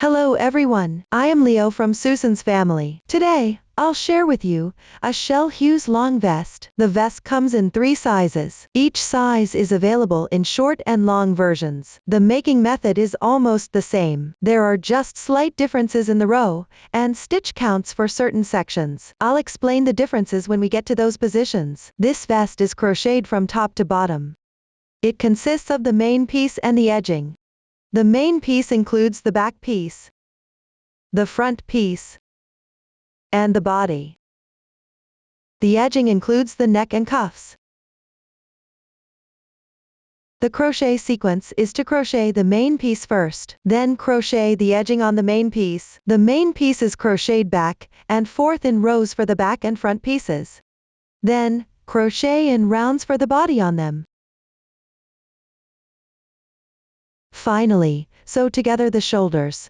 Hello everyone, I am Leo from Susan's family. Today, I'll share with you a shell Hues long vest. The vest comes in 3 sizes. Each size is available in short and long versions. The making method is almost the same. There are just slight differences in the row and stitch counts for certain sections. I'll explain the differences when we get to those positions. This vest is crocheted from top to bottom. It consists of the main piece and the edging. The main piece includes the back piece, the front piece, and the body. The edging includes the neck and cuffs. The crochet sequence is to crochet the main piece first, then crochet the edging on the main piece. The main piece is crocheted back and forth in rows for the back and front pieces. Then, crochet in rounds for the body on them. Finally, sew together the shoulders.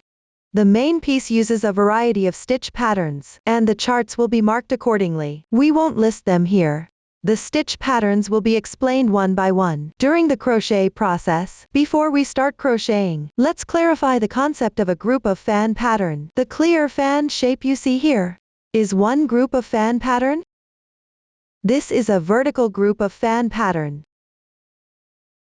The main piece uses a variety of stitch patterns, and the charts will be marked accordingly. We won't list them here. The stitch patterns will be explained one by one during the crochet process. Before we start crocheting, let's clarify the concept of a group of fan pattern. The clear fan shape you see here is one group of fan pattern. This is a vertical group of fan pattern.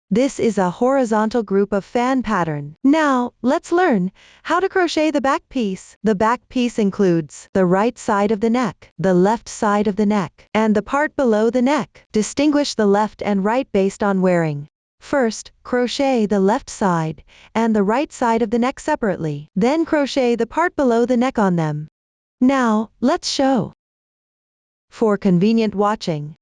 This is a horizontal group of fan pattern. Now, let's learn how to crochet the back piece. The back piece includes the right side of the neck, the left side of the neck, and the part below the neck. Distinguish the left and right based on wearing. First, crochet the left side and the right side of the neck separately. Then crochet the part below the neck on them. Now, let's show. For convenient watching,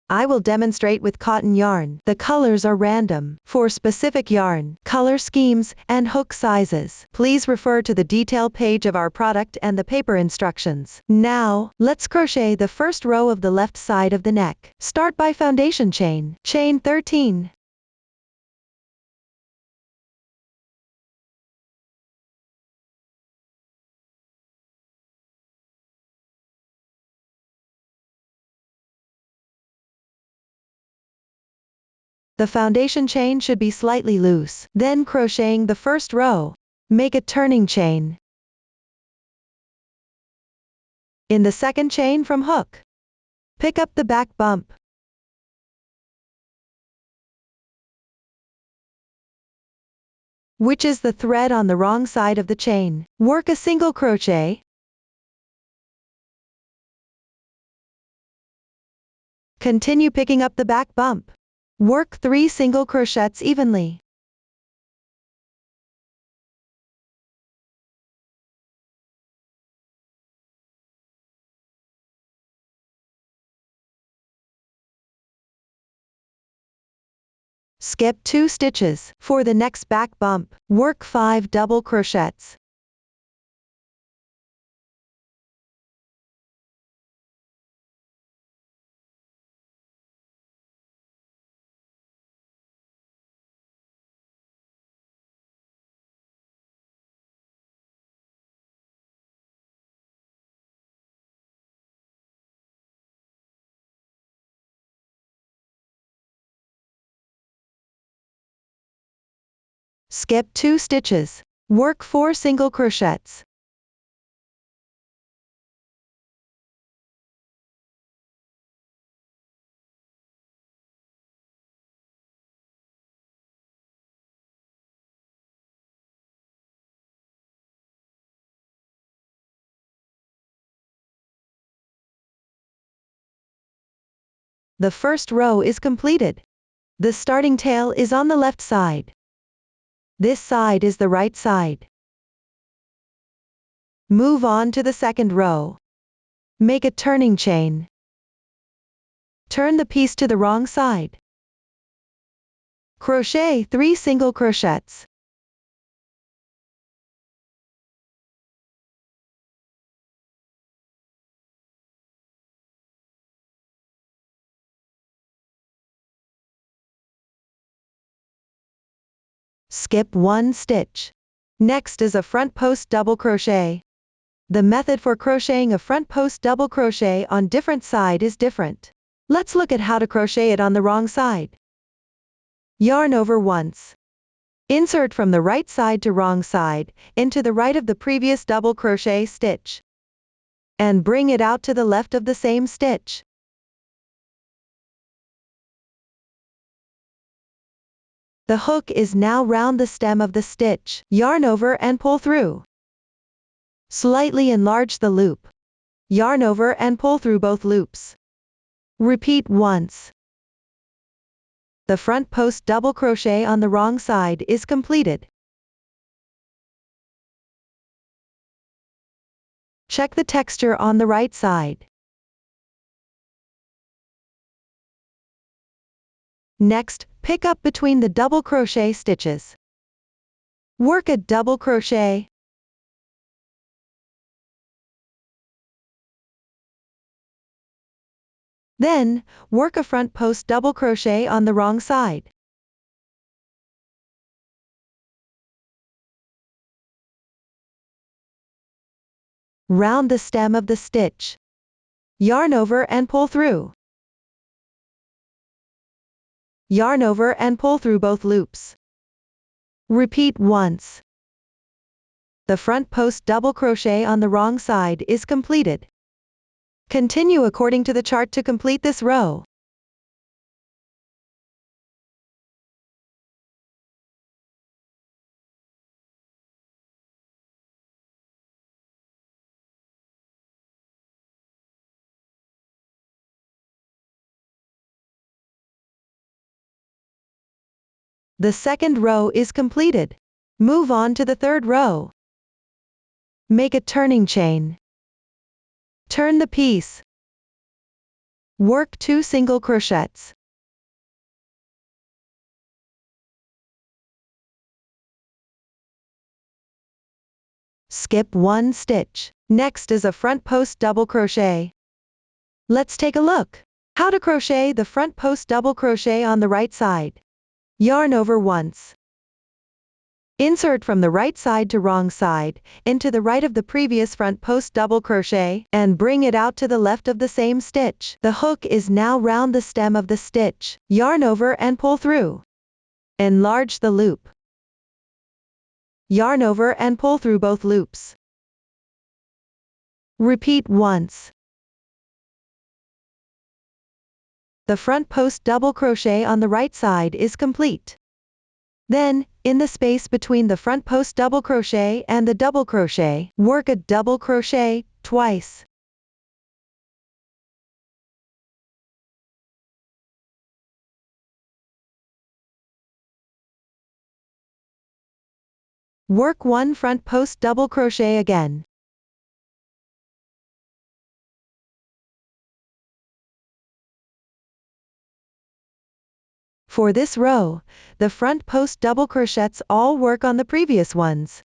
I will demonstrate with cotton yarn. The colors are random. For specific yarn, color schemes, and hook sizes, please refer to the detail page of our product and the paper instructions. Now, let's crochet the first row of the left side of the neck. Start by foundation chain. Chain 13. The foundation chain should be slightly loose. Then crocheting the first row, make a turning chain. In the second chain from hook, pick up the back bump. Which is the thread on the wrong side of the chain. Work a single crochet. Continue picking up the back bump. Work 3 single crochets evenly. Skip 2 stitches. For the next back bump, work 5 double crochets. Skip 2 stitches. Work 4 single crochets. The first row is completed. The starting tail is on the left side. This side is the right side. Move on to the second row. Make a turning chain. Turn the piece to the wrong side. Crochet 3 single crochets. Skip 1 stitch. Next is a front post double crochet. The method for crocheting a front post double crochet on different side is different. Let's look at how to crochet it on the wrong side. Yarn over once. Insert from the right side to wrong side, into the right of the previous double crochet stitch. And bring it out to the left of the same stitch. The hook is now round the stem of the stitch. Yarn over and pull through. Slightly enlarge the loop. Yarn over and pull through both loops. Repeat once. The front post double crochet on the wrong side is completed. Check the texture on the right side. Next, pick up between the double crochet stitches. Work a double crochet. Then, work a front post double crochet on the wrong side. Round the stem of the stitch. Yarn over and pull through. Yarn over and pull through both loops. Repeat once. The front post double crochet on the wrong side is completed. Continue according to the chart to complete this row. The second row is completed. Move on to the third row. Make a turning chain. Turn the piece. Work 2 single crochets. Skip 1 stitch. Next is a front post double crochet. Let's take a look. How to crochet the front post double crochet on the right side. Yarn over once. Insert from the right side to wrong side, into the right of the previous front post double crochet, and bring it out to the left of the same stitch. The hook is now round the stem of the stitch. Yarn over and pull through. Enlarge the loop. Yarn over and pull through both loops. Repeat once. The front post double crochet on the right side is complete. Then, in the space between the front post double crochet and the double crochet, work a double crochet twice. Work 1 front post double crochet again. For this row, the front post double crochets all work on the previous ones.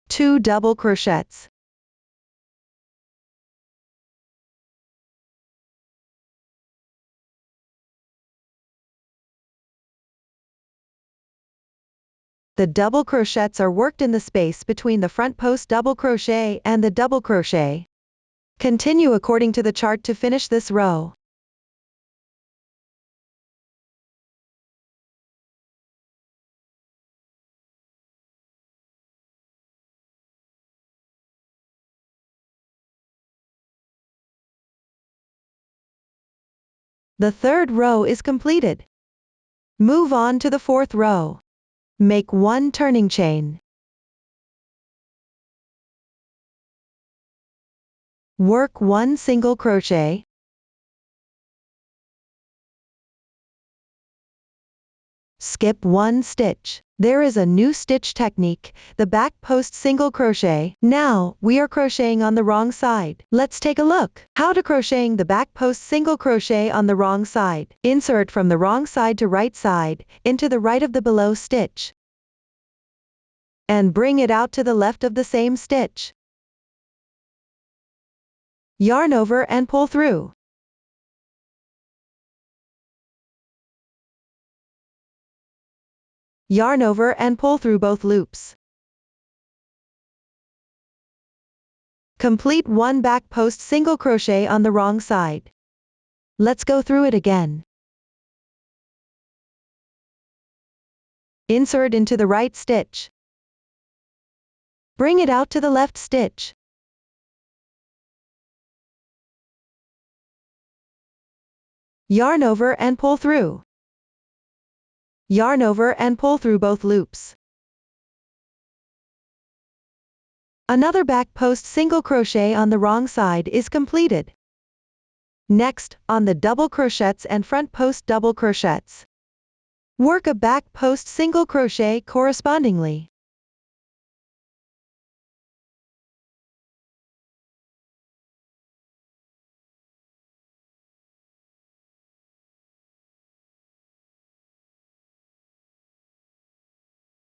2 double crochets. The double crochets are worked in the space between the front post double crochet and the double crochet. Continue according to the chart to finish this row. The third row is completed. Move on to the fourth row. Make 1 turning chain. Work 1 single crochet. Skip 1 stitch. There is a new stitch technique, the back post single crochet. Now, we are crocheting on the wrong side. Let's take a look. How to crocheting the back post single crochet on the wrong side. Insert from the wrong side to right side, into the right of the below stitch. And bring it out to the left of the same stitch. Yarn over and pull through. Yarn over and pull through both loops. Complete 1 back post single crochet on the wrong side. Let's go through it again. Insert into the right stitch. Bring it out to the left stitch. Yarn over and pull through. Yarn over and pull through both loops. Another back post single crochet on the wrong side is completed. Next, on the double crochets and front post double crochets. Work a back post single crochet correspondingly.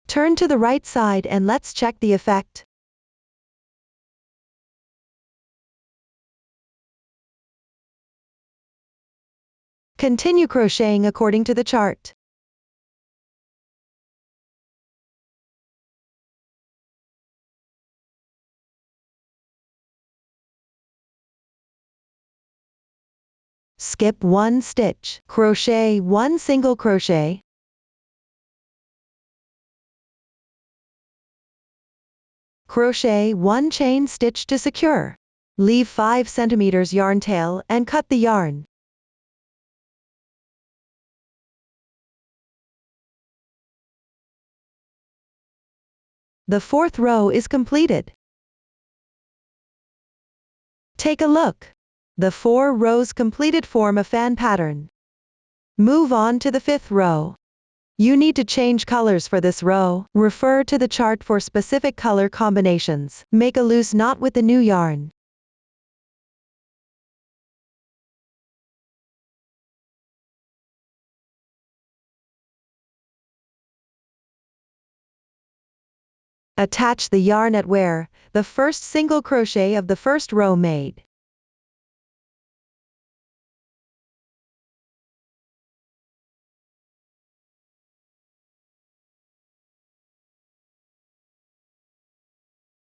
Turn to the right side and let's check the effect. Continue crocheting according to the chart. Skip 1 stitch, crochet 1 single crochet. Crochet 1 chain stitch to secure. Leave 5 cm yarn tail and cut the yarn. The 4th row is completed. Take a look. The 4 rows completed form a fan pattern. Move on to the 5th row. You need to change colors for this row. Refer to the chart for specific color combinations. Make a loose knot with the new yarn. Attach the yarn at where the first single crochet of the first row made.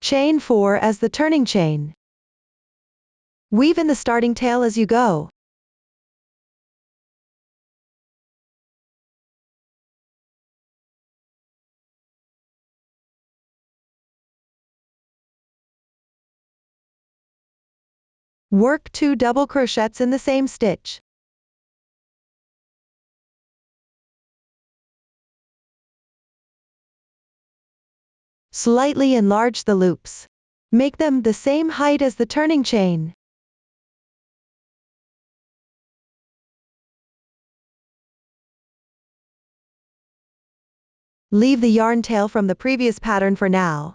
Chain 4 as the turning chain. Weave in the starting tail as you go. Work 2 double crochets in the same stitch. Slightly enlarge the loops. Make them the same height as the turning chain. Leave the yarn tail from the previous pattern for now.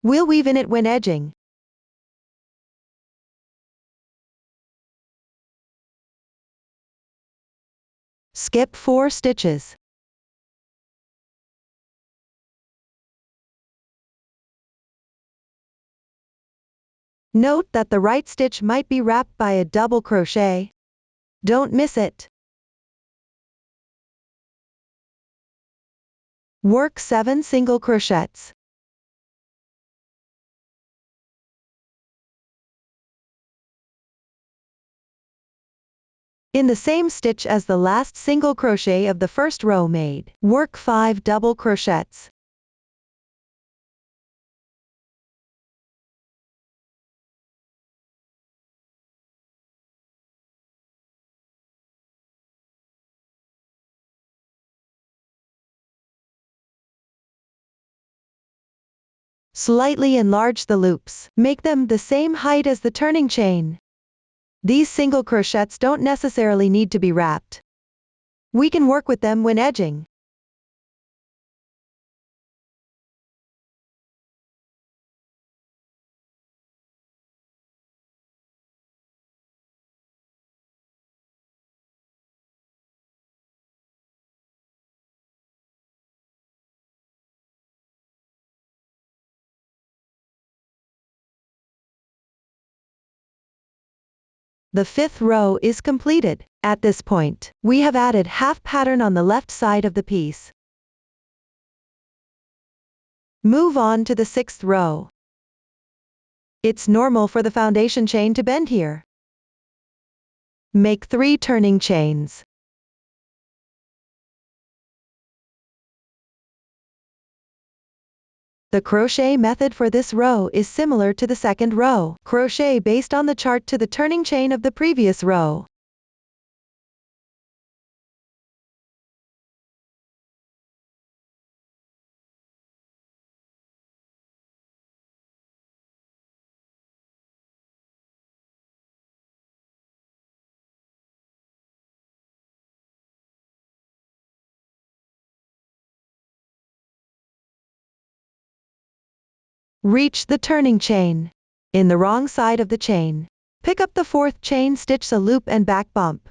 We'll weave in it when edging. Skip 4 stitches. Note that the right stitch might be wrapped by a double crochet. Don't miss it. Work 7 single crochets. In the same stitch as the last single crochet of the first row made, work 5 double crochets. Slightly enlarge the loops. Make them the same height as the turning chain. These single crochets don't necessarily need to be wrapped. We can work with them when edging. The 5th row is completed. At this point, we have added half pattern on the left side of the piece. Move on to the 6th row. It's normal for the foundation chain to bend here. Make 3 turning chains. The crochet method for this row is similar to the second row. Crochet based on the chart to the turning chain of the previous row. Reach the turning chain. In the wrong side of the chain, pick up the fourth chain, stitch a loop and back bump.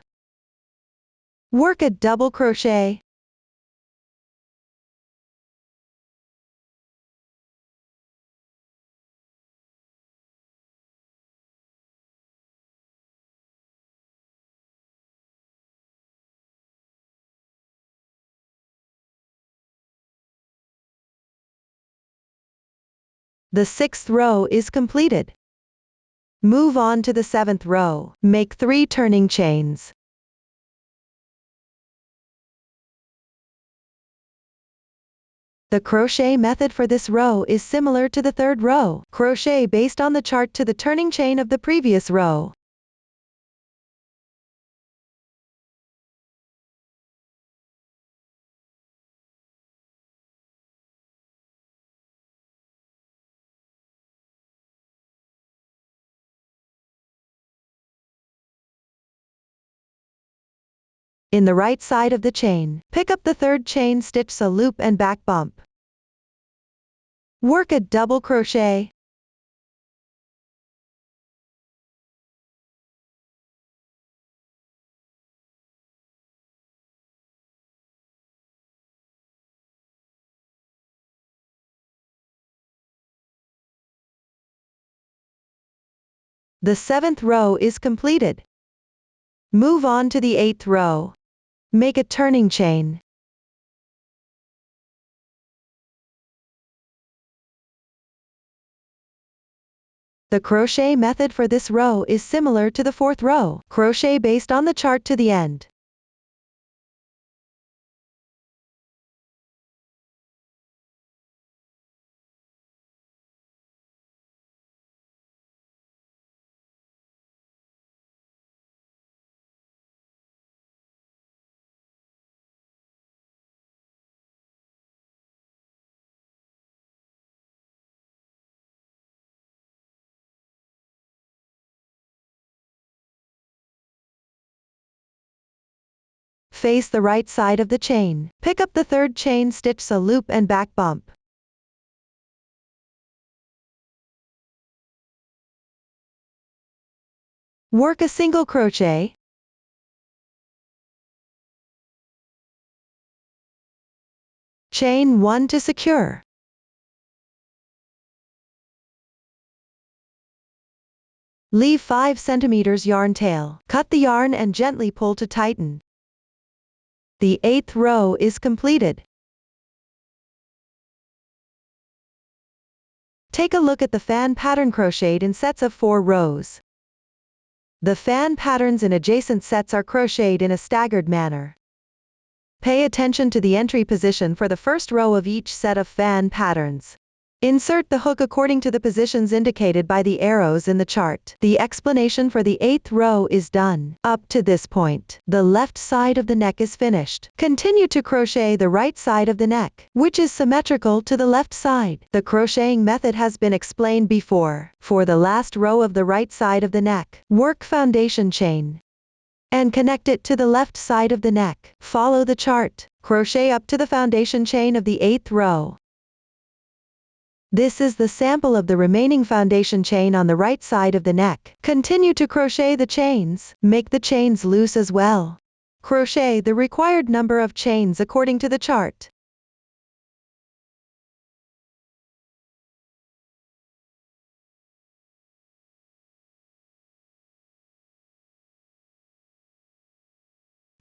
Work a double crochet. The sixth row is completed. Move on to the seventh row. Make 3 turning chains. The crochet method for this row is similar to the third row. Crochet based on the chart to the turning chain of the previous row. In the right side of the chain, pick up the third chain, stitch a loop and back bump. Work a double crochet. The seventh row is completed. Move on to the eighth row. Make a turning chain. The crochet method for this row is similar to the fourth row. Crochet based on the chart to the end. Face the right side of the chain. Pick up the third chain, stitch a loop and back bump. Work a single crochet. Chain 1 to secure. Leave 5 cm yarn tail. Cut the yarn and gently pull to tighten. The eighth row is completed. Take a look at the fan pattern crocheted in sets of 4 rows. The fan patterns in adjacent sets are crocheted in a staggered manner. Pay attention to the entry position for the first row of each set of fan patterns. Insert the hook according to the positions indicated by the arrows in the chart. The explanation for the eighth row is done. Up to this point, the left side of the neck is finished. Continue to crochet the right side of the neck, which is symmetrical to the left side. The crocheting method has been explained before. For the last row of the right side of the neck, work foundation chain and connect it to the left side of the neck. Follow the chart. Crochet up to the foundation chain of the eighth row. This is the sample of the remaining foundation chain on the right side of the neck. Continue to crochet the chains. Make the chains loose as well. Crochet the required number of chains according to the chart.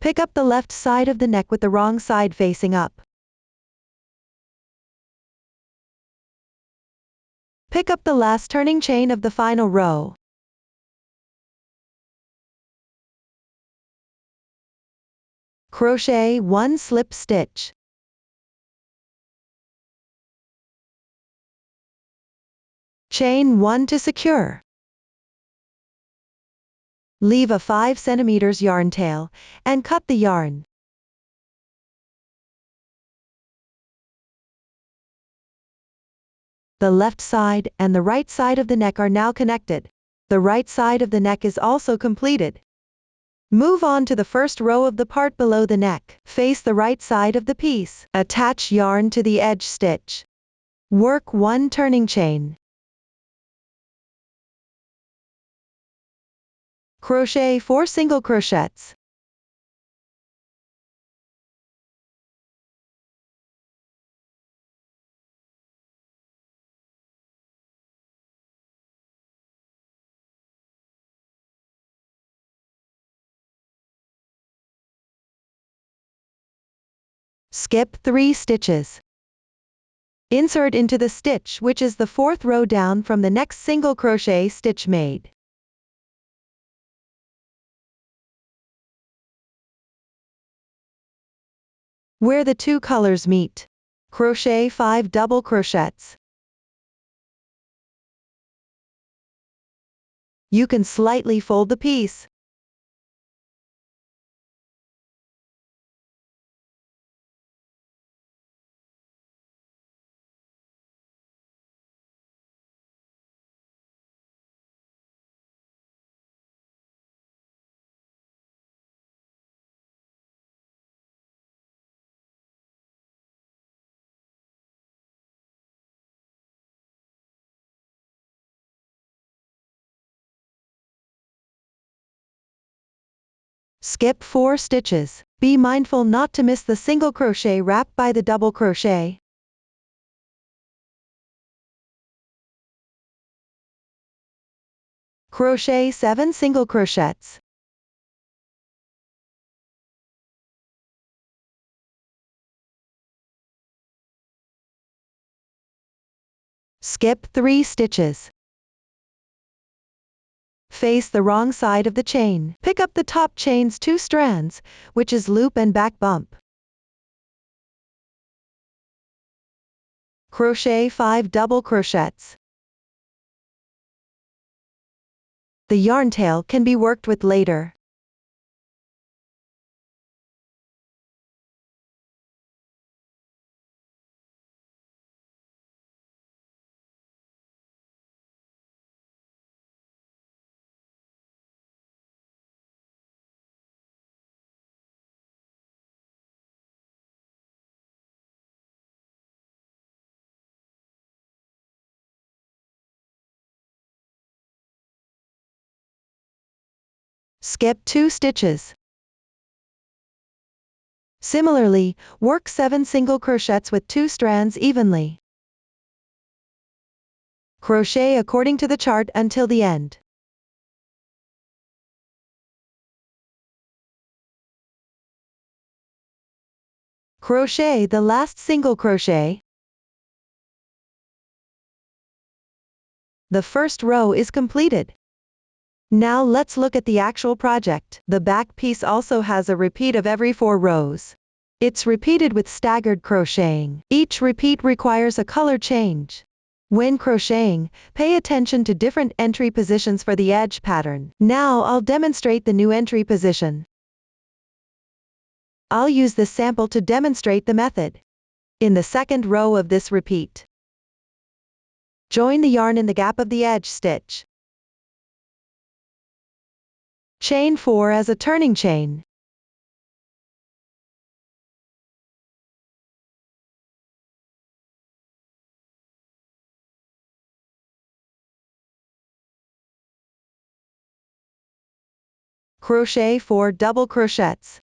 Pick up the left side of the neck with the wrong side facing up. Pick up the last turning chain of the final row. Crochet 1 slip stitch. Chain 1 to secure. Leave a 5 cm yarn tail, and cut the yarn. The left side and the right side of the neck are now connected. The right side of the neck is also completed. Move on to the first row of the part below the neck. Face the right side of the piece. Attach yarn to the edge stitch. Work 1 turning chain. Crochet 4 single crochets. Skip 3 stitches. Insert into the stitch which is the 4th row down from the next single crochet stitch made. Where the 2 colors meet, crochet 5 double crochets. You can slightly fold the piece. Skip 4 stitches. Be mindful not to miss the single crochet wrapped by the double crochet. Crochet 7 single crochets. Skip 3 stitches. Face the wrong side of the chain. Pick up the top chain's 2 strands, which is loop and back bump. Crochet 5 double crochets. The yarn tail can be worked with later. Skip 2 stitches. Similarly, work 7 single crochets with 2 strands evenly. Crochet according to the chart until the end. Crochet the last single crochet. The first row is completed. Now let's look at the actual project. The back piece also has a repeat of every 4 rows. It's repeated with staggered crocheting. Each repeat requires a color change. When crocheting, pay attention to different entry positions for the edge pattern. Now I'll demonstrate the new entry position. I'll use this sample to demonstrate the method. In the second row of this repeat, join the yarn in the gap of the edge stitch. Chain 4 as a turning chain. Crochet 4 double crochets.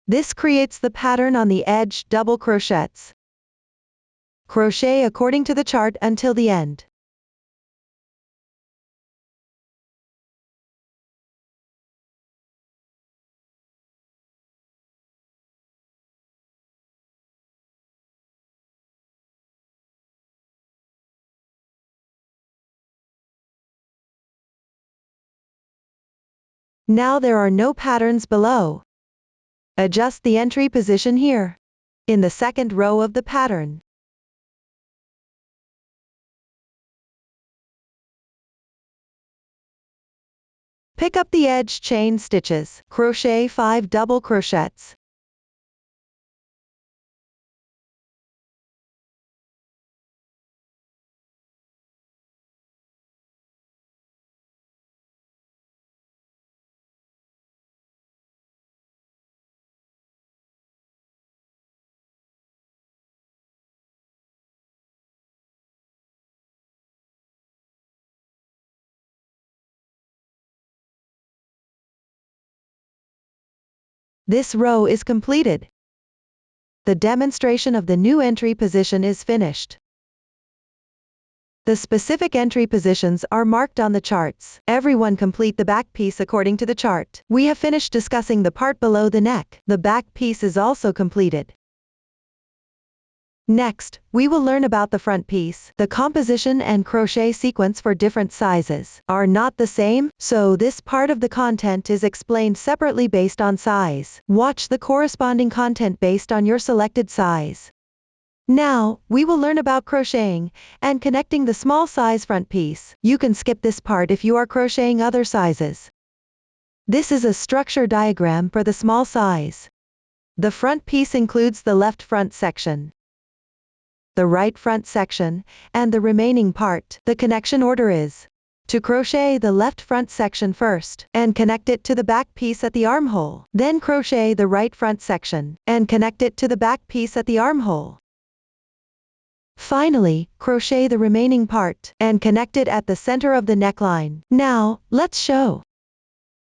This creates the pattern on the edge double crochets. Crochet according to the chart until the end. Now there are no patterns below. Adjust the entry position here, in the second row of the pattern. Pick up the edge chain stitches, crochet 5 double crochets. This row is completed. The demonstration of the new entry position is finished. The specific entry positions are marked on the charts. Everyone complete the back piece according to the chart. We have finished discussing the part below the neck. The back piece is also completed. Next, we will learn about the front piece. The composition and crochet sequence for different sizes are not the same, so this part of the content is explained separately based on size. Watch the corresponding content based on your selected size. Now, we will learn about crocheting and connecting the small size front piece. You can skip this part if you are crocheting other sizes. This is a structure diagram for the small size. The front piece includes the left front section, the right front section, and the remaining part. The connection order is to crochet the left front section first, and connect it to the back piece at the armhole. Then crochet the right front section, and connect it to the back piece at the armhole. Finally, crochet the remaining part, and connect it at the center of the neckline. Now, let's show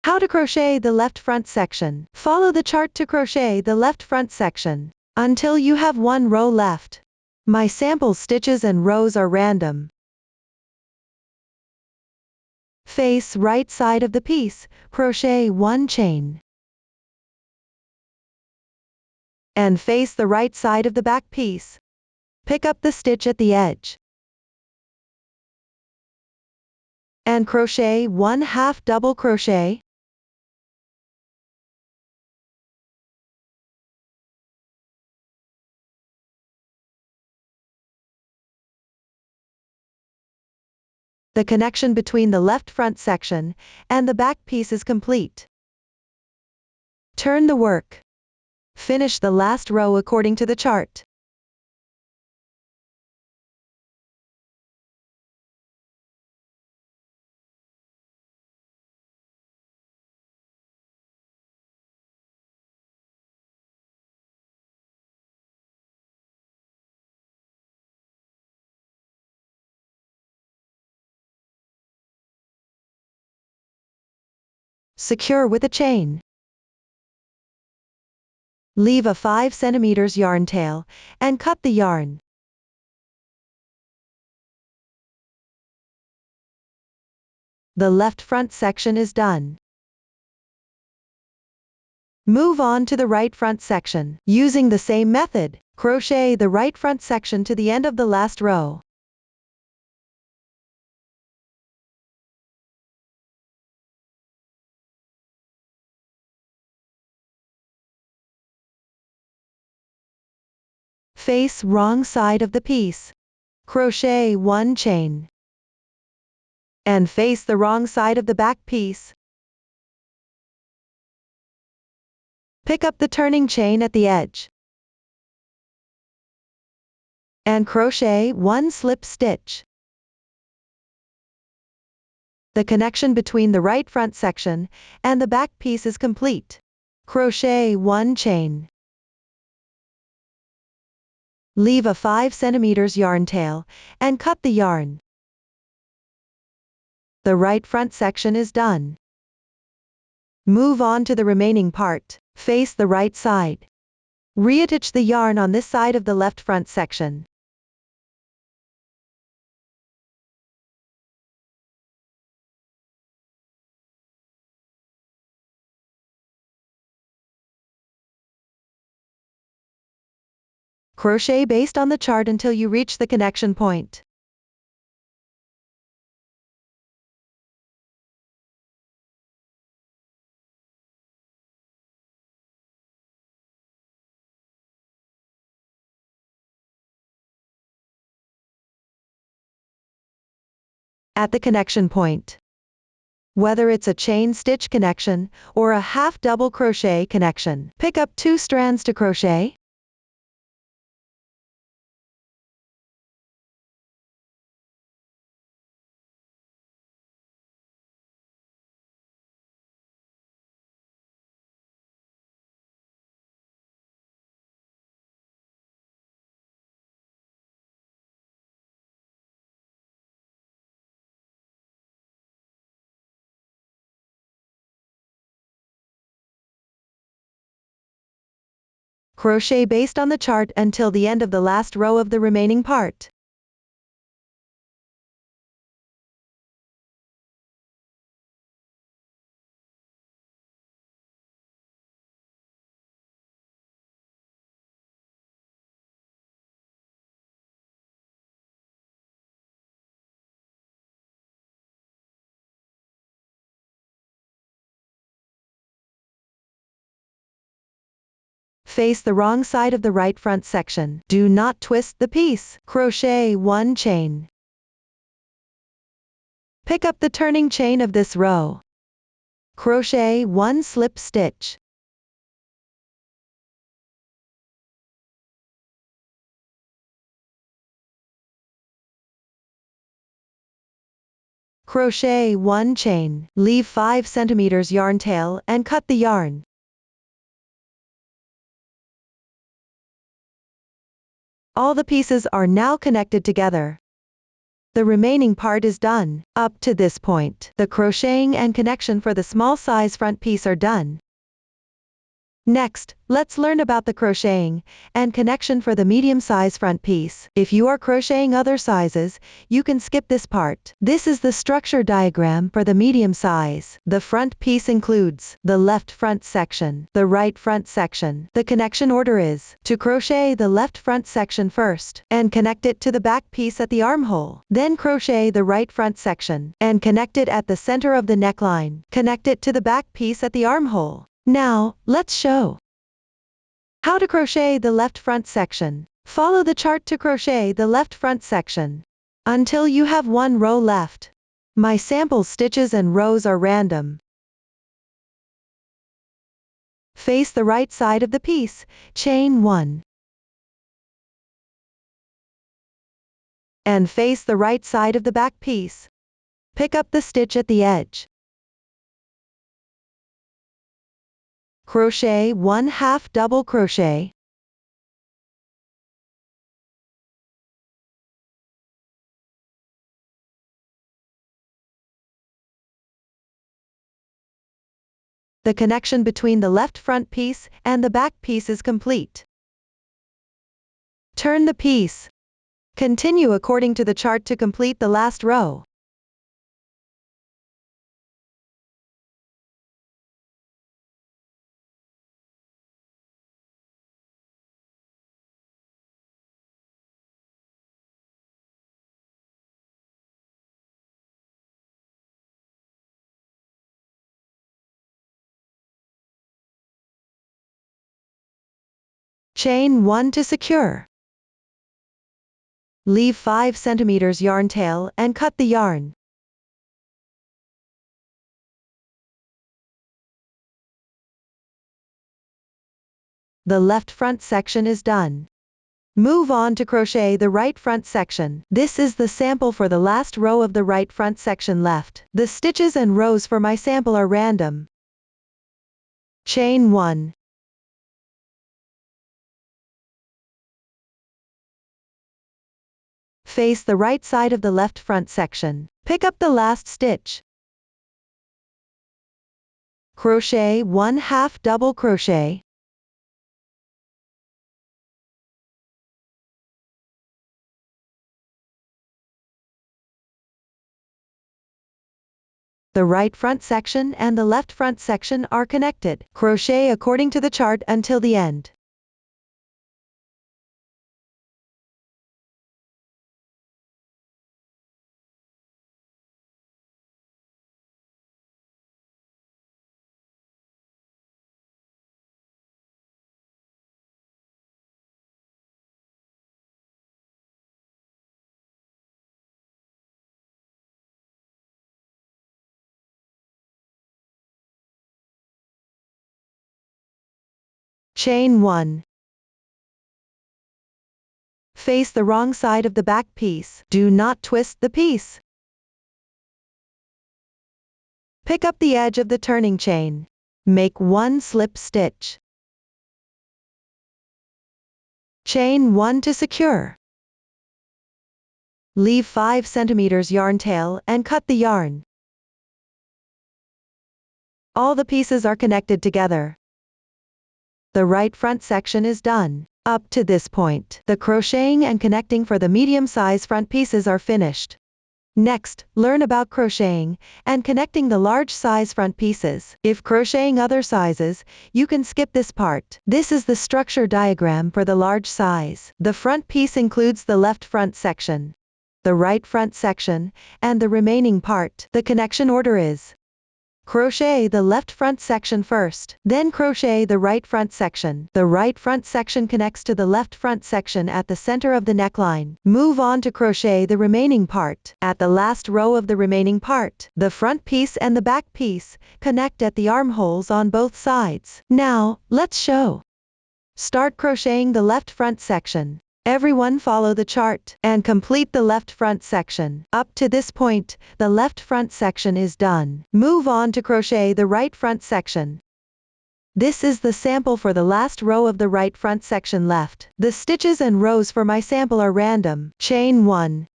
how to crochet the left front section. Follow the chart to crochet the left front section, until you have one row left. My sample stitches and rows are random. Face right side of the piece, crochet 1 chain. And face the right side of the back piece. Pick up the stitch at the edge. And crochet 1/2 double crochet. The connection between the left front section and the back piece is complete. Turn the work. Finish the last row according to the chart. Secure with a chain. Leave a 5 cm yarn tail, and cut the yarn. The left front section is done. Move on to the right front section. Using the same method, crochet the right front section to the end of the last row. Face wrong side of the piece. Crochet 1 chain. And face the wrong side of the back piece. Pick up the turning chain at the edge. And crochet 1 slip stitch. The connection between the right front section and the back piece is complete. Crochet 1 chain. Leave a 5 cm yarn tail, and cut the yarn. The right front section is done. Move on to the remaining part. Face the right side. Reattach the yarn on this side of the left front section. Crochet based on the chart until you reach the connection point. at the connection point. Whether it's a chain stitch connection or a half double crochet connection, pick up 2 strands to crochet. Crochet based on the chart until the end of the last row of the remaining part. Face the wrong side of the right front section. Do not twist the piece. Crochet 1 chain. Pick up the turning chain of this row. Crochet 1 slip stitch. Crochet 1 chain. Leave 5 cm yarn tail and cut the yarn. All the pieces are now connected together. The remaining part is done. Up to this point, the crocheting and connection for the small size front piece are done. Next, let's learn about the crocheting and connection for the medium size front piece. If you are crocheting other sizes, you can skip this part. This is the structure diagram for the medium size. The front piece includes the left front section, the right front section. The connection order is to crochet the left front section first and connect it to the back piece at the armhole. Then crochet the right front section and connect it at the center of the neckline. Connect it to the back piece at the armhole. Now, let's show how to crochet the left front section. Follow the chart to crochet the left front section until you have 1 row left. My sample stitches and rows are random. Face the right side of the piece, chain 1. And face the right side of the back piece. Pick up the stitch at the edge. Crochet 1 half double crochet. The connection between the left front piece and the back piece is complete. Turn the piece. Continue according to the chart to complete the last row. Chain 1 to secure. Leave 5 cm yarn tail and cut the yarn. The left front section is done. Move on to crochet the right front section. This is the sample for the last row of the right front section left. The stitches and rows for my sample are random. Chain 1. Face the right side of the left front section. Pick up the last stitch. Crochet 1 half double crochet. The right front section and the left front section are connected. Crochet according to the chart until the end. Chain 1. Face the wrong side of the back piece. Do not twist the piece. Pick up the edge of the turning chain. Make 1 slip stitch. Chain 1 to secure. Leave 5 cm yarn tail and cut the yarn. All the pieces are connected together. The right front section is done. Up to this point, the crocheting and connecting for the medium-size front pieces are finished. Next, learn about crocheting and connecting the large size front pieces. If crocheting other sizes, you can skip this part. This is the structure diagram for the large size. The front piece includes the left front section, the right front section, and the remaining part. The connection order is: crochet the left front section first, then crochet the right front section. The right front section connects to the left front section at the center of the neckline. Move on to crochet the remaining part. At the last row of the remaining part, the front piece and the back piece connect at the armholes on both sides. Now, let's show. Start crocheting the left front section. Everyone follow the chart and complete the left front section. Up to this point, the left front section is done. Move on to crochet the right front section. This is the sample for the last row of the right front section left. The stitches and rows for my sample are random. Chain 1.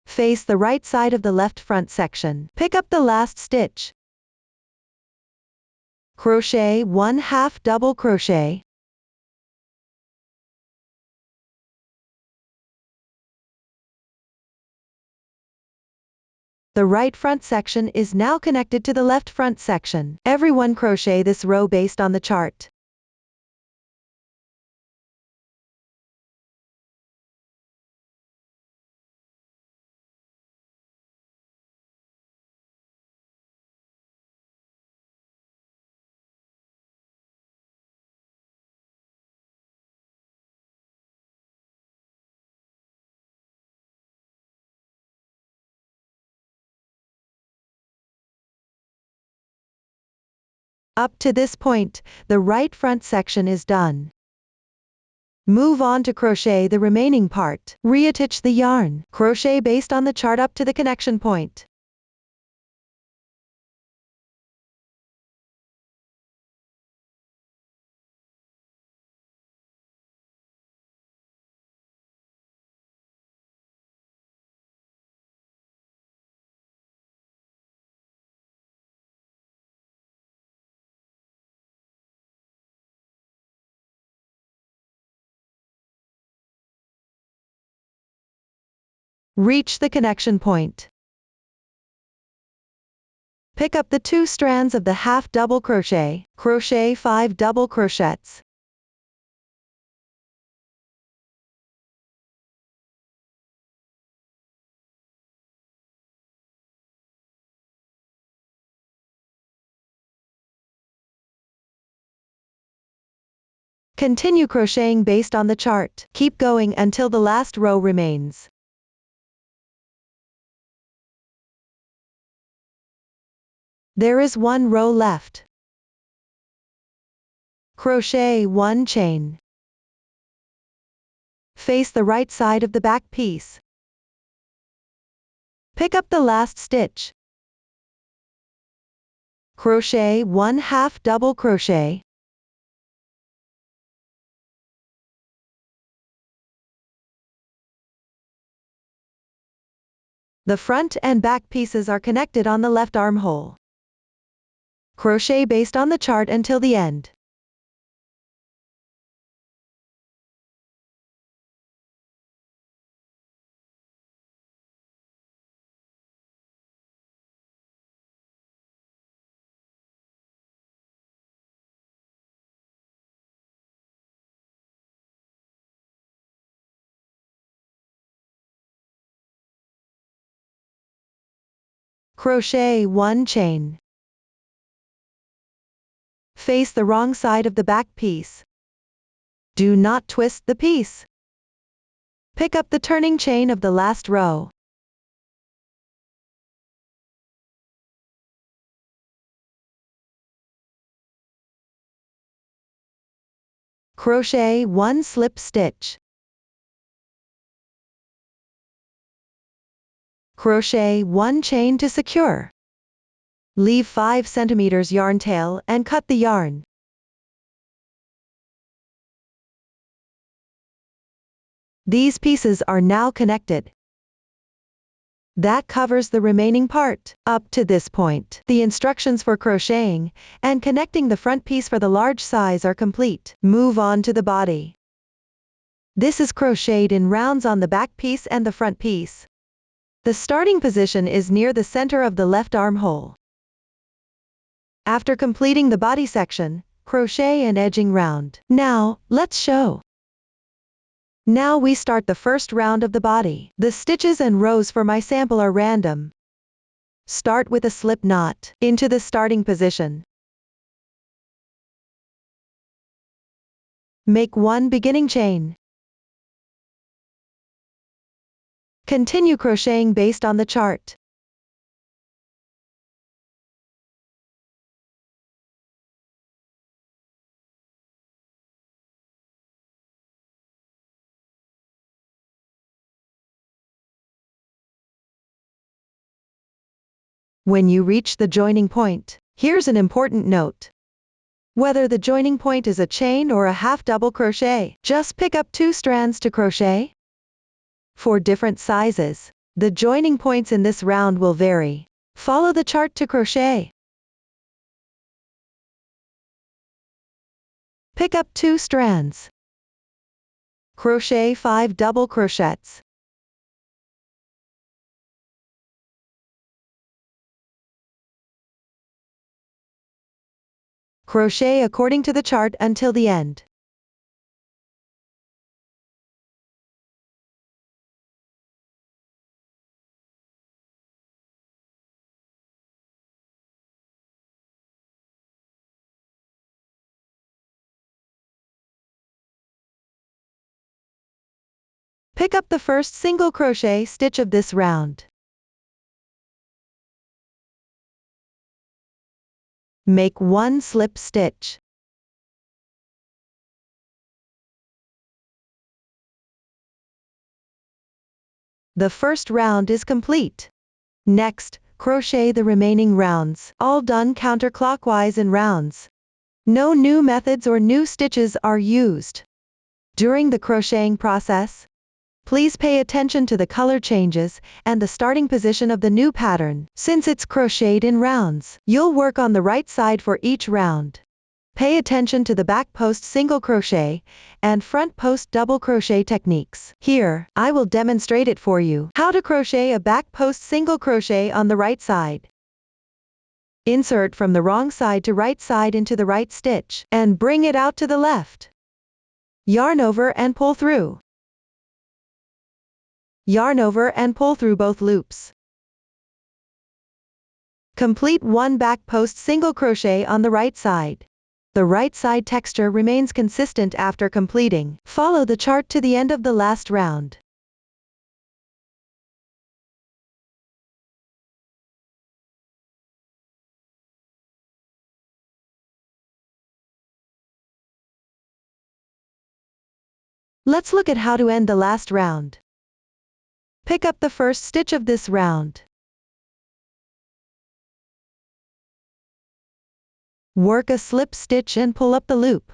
Face the right side of the left front section. Pick up the last stitch. Crochet 1/2 double crochet. The right front section is now connected to the left front section. Everyone crochet this row based on the chart. Up to this point, the right front section is done. Move on to crochet the remaining part. Reattach the yarn. Crochet based on the chart up to the connection point. Reach the connection point. Pick up the 2 strands of the half double crochet. Crochet 5 double crochets. Continue crocheting based on the chart. Keep going until the last row remains. There is 1 row left. Crochet 1 chain. Face the right side of the back piece. Pick up the last stitch. Crochet 1/2 double crochet. The front and back pieces are connected on the left armhole. Crochet based on the chart until the end. Crochet 1 chain. Face the wrong side of the back piece. Do not twist the piece. Pick up the turning chain of the last row. Crochet 1 slip stitch. Crochet 1 chain to secure. Leave 5 cm yarn tail and cut the yarn. These pieces are now connected. That covers the remaining part. Up to this point, the instructions for crocheting and connecting the front piece for the large size are complete. Move on to the body. This is crocheted in rounds on the back piece and the front piece. The starting position is near the center of the left armhole. After completing the body section, crochet and edging round. Now, let's show. Now we start the first round of the body. The stitches and rows for my sample are random. Start with a slip knot into the starting position. Make 1 beginning chain. Continue crocheting based on the chart. When you reach the joining point, here's an important note. Whether the joining point is a chain or a half double crochet, just pick up 2 strands to crochet. For different sizes, the joining points in this round will vary. Follow the chart to crochet. Pick up 2 strands. Crochet 5 double crochets. Crochet according to the chart until the end. Pick up the first single crochet stitch of this round. Make 1 slip stitch. The first round is complete. Next, crochet the remaining rounds, all done counterclockwise in rounds. No new methods or new stitches are used. During the crocheting process, please pay attention to the color changes and the starting position of the new pattern. Since it's crocheted in rounds, you'll work on the right side for each round. Pay attention to the back post single crochet and front post double crochet techniques. Here, I will demonstrate it for you. How to crochet a back post single crochet on the right side. Insert from the wrong side to right side into the right stitch and bring it out to the left. Yarn over and pull through. Yarn over and pull through both loops. Complete 1 back post single crochet on the right side. The right side texture remains consistent after completing. Follow the chart to the end of the last round. Let's look at how to end the last round. Pick up the first stitch of this round. Work a slip stitch and pull up the loop.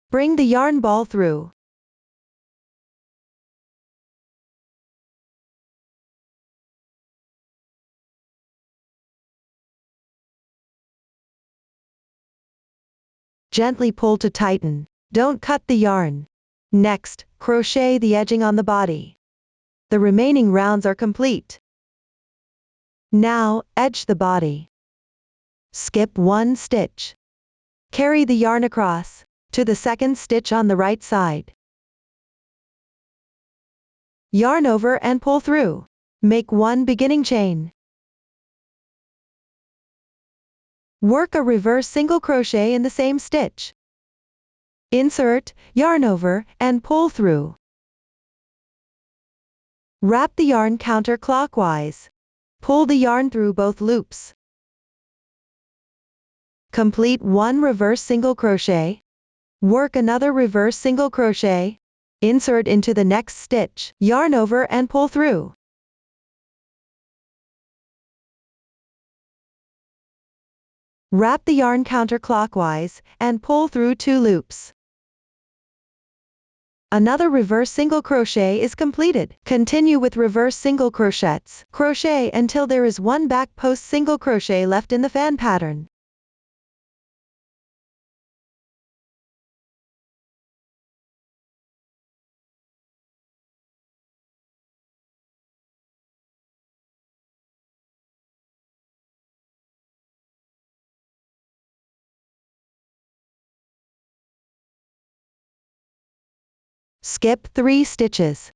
Bring the yarn ball through. Gently pull to tighten. Don't cut the yarn. Next, crochet the edging on the body. The remaining rounds are complete. Now, edge the body. Skip 1 stitch. Carry the yarn across to the second stitch on the right side. Yarn over and pull through. Make 1 beginning chain. Work a reverse single crochet in the same stitch. Insert, yarn over, and pull through. Wrap the yarn counterclockwise. Pull the yarn through both loops. Complete 1 reverse single crochet. Work another reverse single crochet. Insert into the next stitch, yarn over and pull through. Wrap the yarn counterclockwise, and pull through 2 loops. Another reverse single crochet is completed. Continue with reverse single crochets. Crochet until there is 1 back post single crochet left in the fan pattern. Skip 3 stitches.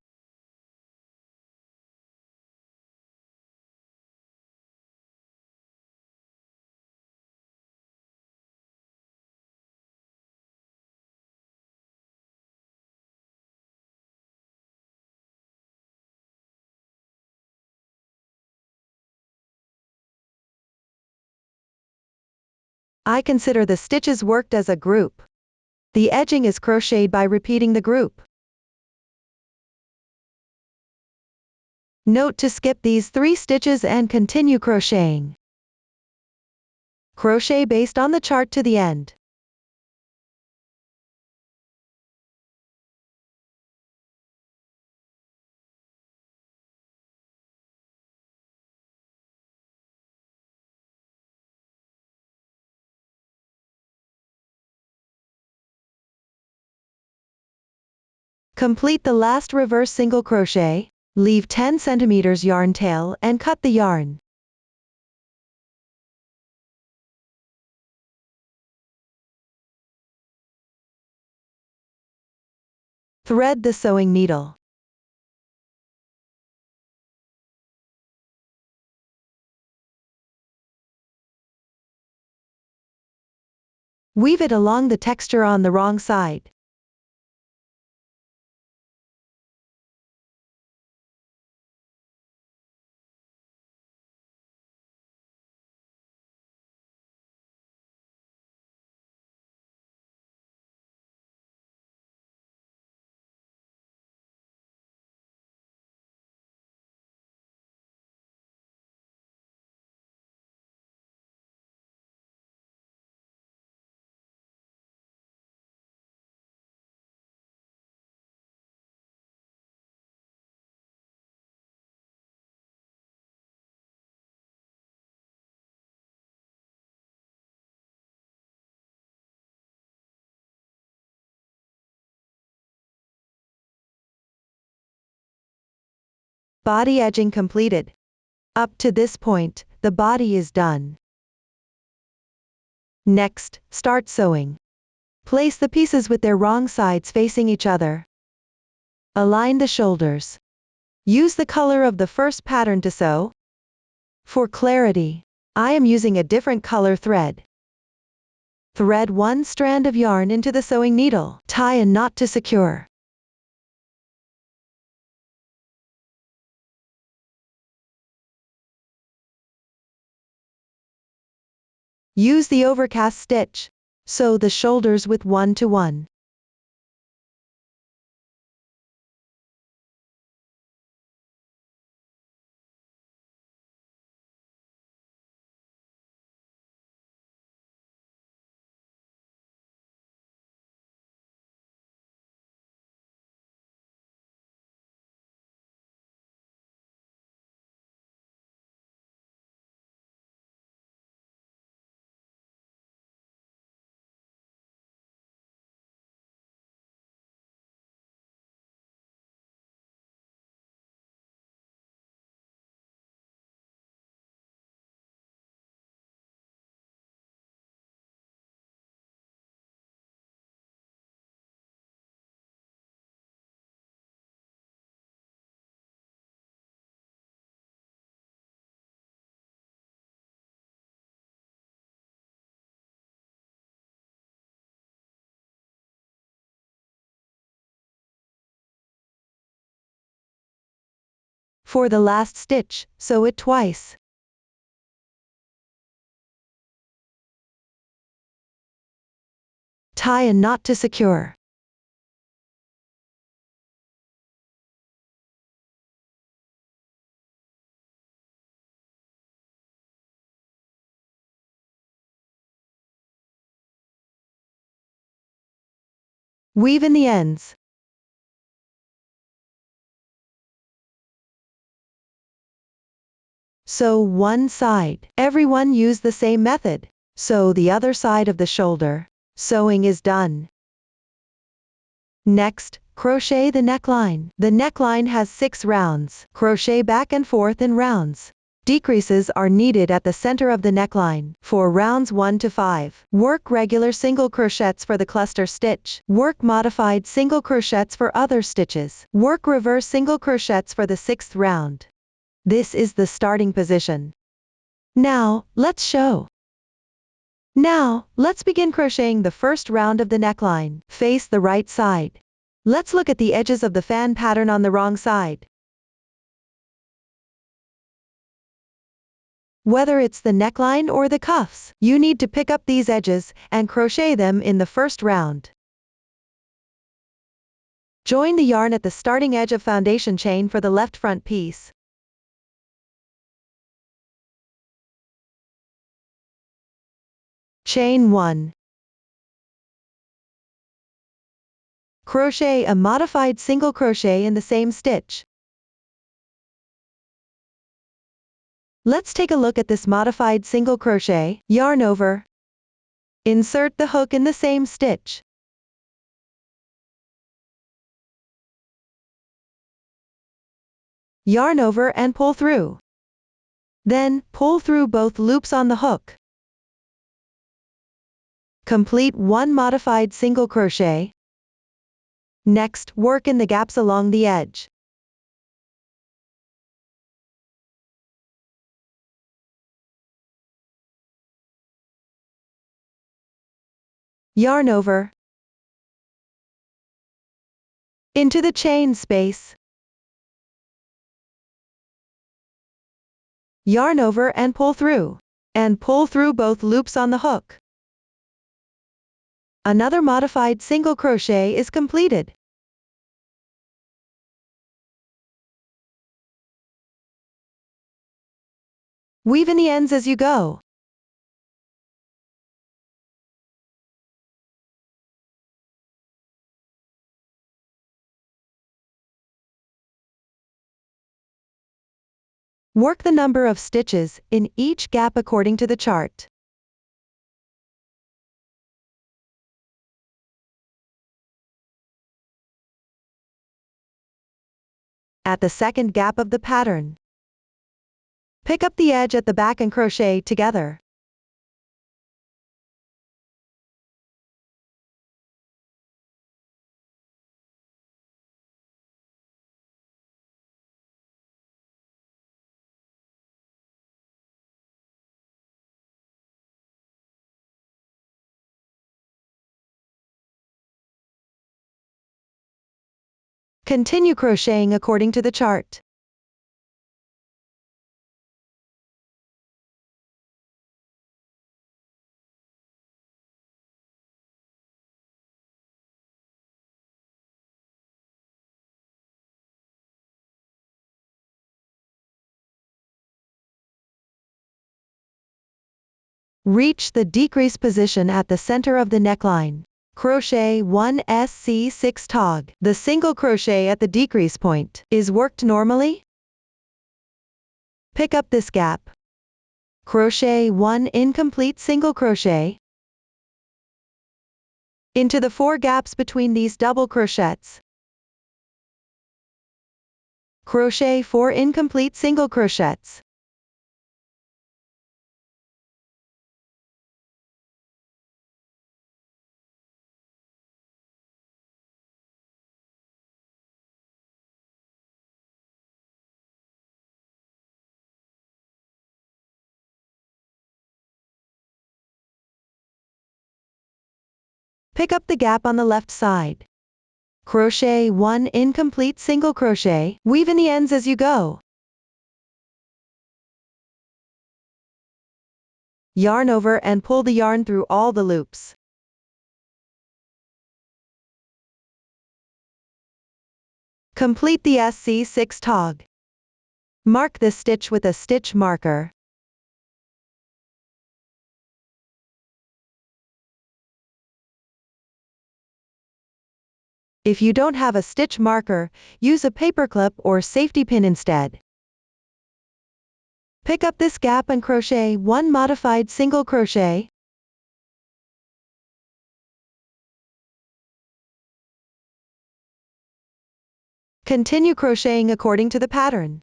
I consider the stitches worked as a group. The edging is crocheted by repeating the group. Note to skip these 3 stitches and continue crocheting. Crochet based on the chart to the end. Complete the last reverse single crochet, leave 10 cm yarn tail and cut the yarn. Thread the sewing needle. Weave it along the texture on the wrong side. Body edging completed. Up to this point, the body is done. Next, start sewing. Place the pieces with their wrong sides facing each other. Align the shoulders. Use the color of the first pattern to sew. For clarity, I am using a different color thread. Thread 1 strand of yarn into the sewing needle. Tie a knot to secure. Use the overcast stitch. Sew the shoulders with 1 to 1. For the last stitch, sew it twice. Tie a knot to secure. Weave in the ends. Sew one side. Everyone use the same method. Sew the other side of the shoulder. Sewing is done. Next, crochet the neckline. The neckline has 6 rounds. Crochet back and forth in rounds. Decreases are needed at the center of the neckline. For rounds 1 to 5, work regular single crochets for the cluster stitch. Work modified single crochets for other stitches. Work reverse single crochets for the 6th round. This is the starting position. Now, let's show. Now, let's begin crocheting the first round of the neckline. Face the right side. Let's look at the edges of the fan pattern on the wrong side. Whether it's the neckline or the cuffs, you need to pick up these edges and crochet them in the first round. Join the yarn at the starting edge of foundation chain for the left front piece. Chain 1. Crochet a modified single crochet in the same stitch. Let's take a look at this modified single crochet. Yarn over. Insert the hook in the same stitch. Yarn over and pull through. Then, pull through both loops on the hook. Complete one modified single crochet. Next, work in the gaps along the edge. Yarn over. Into the chain space. Yarn over and pull through. And pull through both loops on the hook. Another modified single crochet is completed. Weave in the ends as you go. Work the number of stitches in each gap according to the chart. At the second gap of the pattern, pick up the edge at the back and crochet together. Continue crocheting according to the chart. Reach the decrease position at the center of the neckline. Crochet 1 SC6 tog. The single crochet at the decrease point is worked normally. Pick up this gap. Crochet 1 incomplete single crochet into the 4 gaps between these double crochets. Crochet 4 incomplete single crochets. Pick up the gap on the left side. Crochet 1 incomplete single crochet, weave in the ends as you go. Yarn over and pull the yarn through all the loops. Complete the SC6 tog. Mark this stitch with a stitch marker. If you don't have a stitch marker, use a paperclip or safety pin instead. Pick up this gap and crochet 1 modified single crochet. Continue crocheting according to the pattern.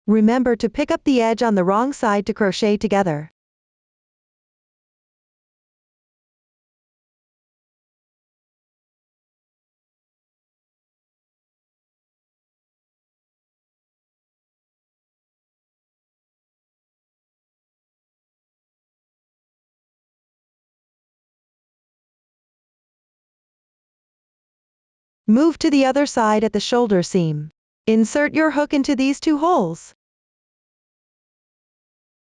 Remember to pick up the edge on the wrong side to crochet together. Move to the other side at the shoulder seam. Insert your hook into these 2 holes.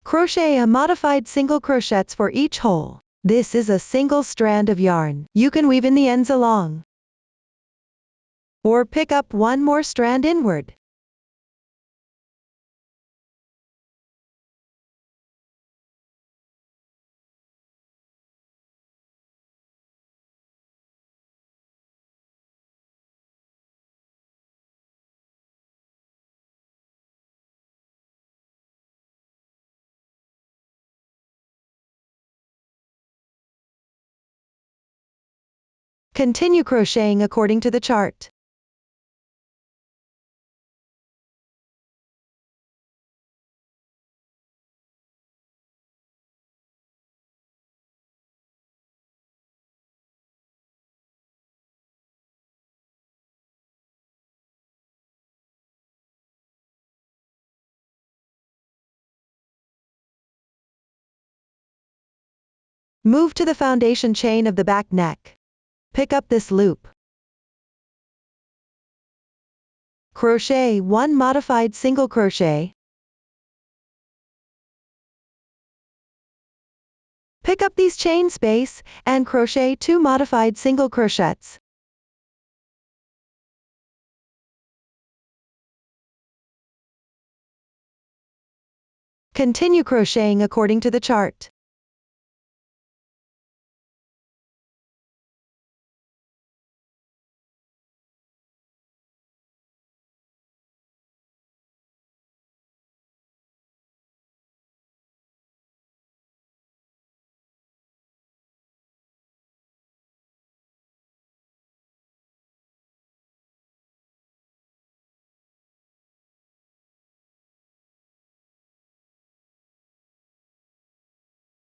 Crochet a modified single crochets for each hole. This is a single strand of yarn. You can weave in the ends along, or pick up 1 more strand inward. Continue crocheting according to the chart. Move to the foundation chain of the back neck. Pick up this loop. Crochet 1 modified single crochet. Pick up these chain space, and crochet 2 modified single crochets. Continue crocheting according to the chart.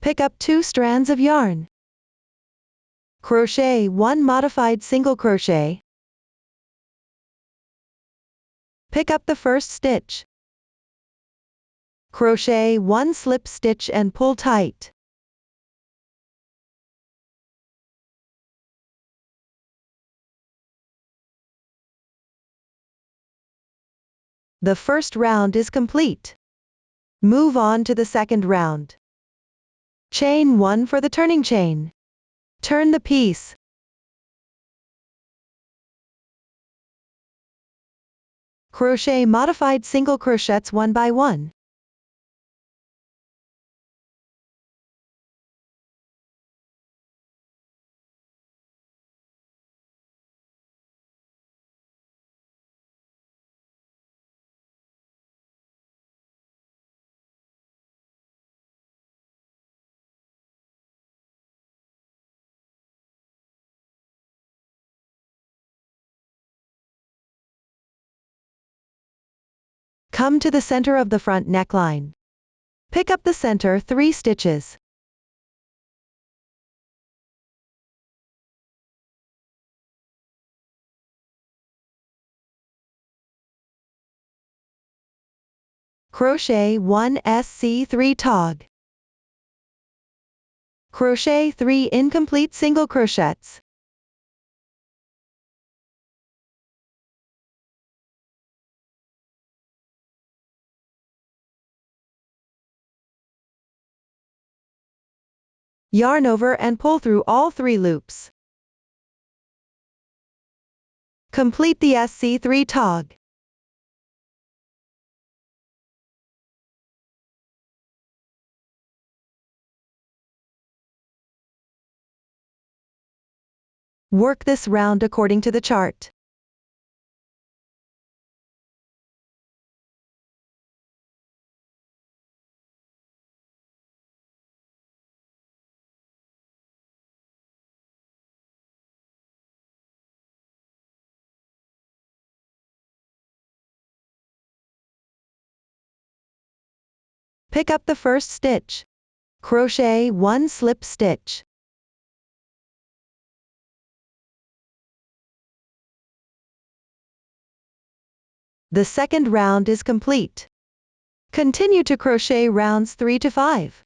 Pick up 2 strands of yarn. Crochet 1 modified single crochet. Pick up the first stitch. Crochet 1 slip stitch and pull tight. The first round is complete. Move on to the second round. Chain 1 for the turning chain. Turn the piece. Crochet modified single crochets 1 by 1. Come to the center of the front neckline. Pick up the center 3 stitches. Crochet 1 SC3 tog. Crochet 3 incomplete single crochets. Yarn over and pull through all 3 loops. Complete the SC3 tog. Work this round according to the chart. Pick up the first stitch. Crochet 1 slip stitch. The second round is complete. Continue to crochet rounds 3 to 5.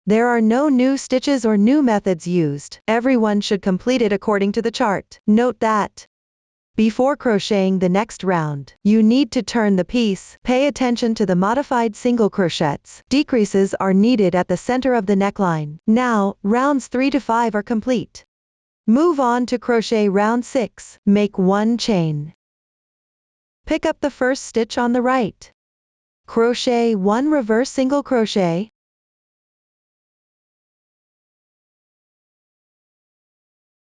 There are no new stitches or new methods used. Everyone should complete it according to the chart. Note that before crocheting the next round, you need to turn the piece. Pay attention to the modified single crochets. Decreases are needed at the center of the neckline. Now, rounds 3 to 5 are complete. Move on to crochet round 6. Make 1 chain. Pick up the first stitch on the right. Crochet 1 reverse single crochet.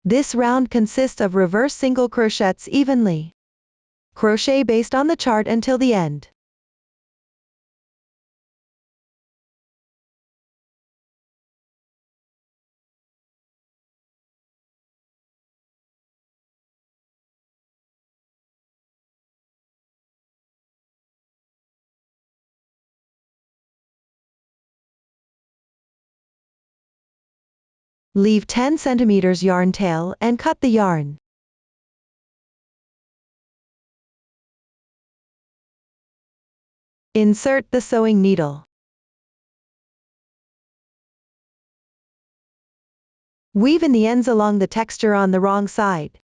This round consists of reverse single crochets evenly. Crochet based on the chart until the end. Leave 10 cm yarn tail and cut the yarn. Insert the sewing needle. Weave in the ends along the texture on the wrong side.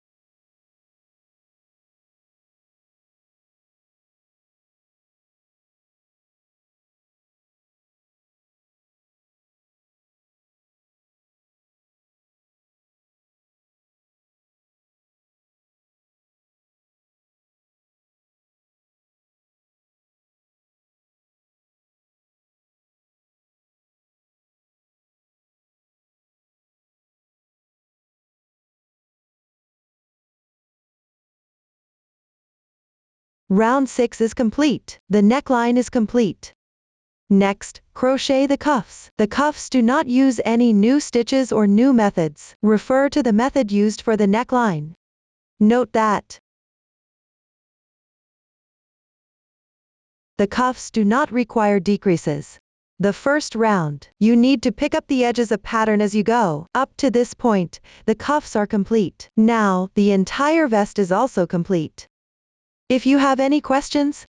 Round 6 is complete. The neckline is complete. Next, crochet the cuffs. The cuffs do not use any new stitches or new methods. Refer to the method used for the neckline. Note that the cuffs do not require decreases. The first round, you need to pick up the edges of pattern as you go. Up to this point, the cuffs are complete. Now, the entire vest is also complete. If you have any questions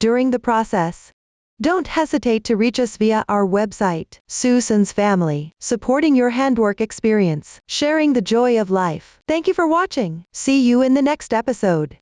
during the process, don't hesitate to reach us via our website. Susan's Family, supporting your handwork experience, sharing the joy of life. Thank you for watching. See you in the next episode.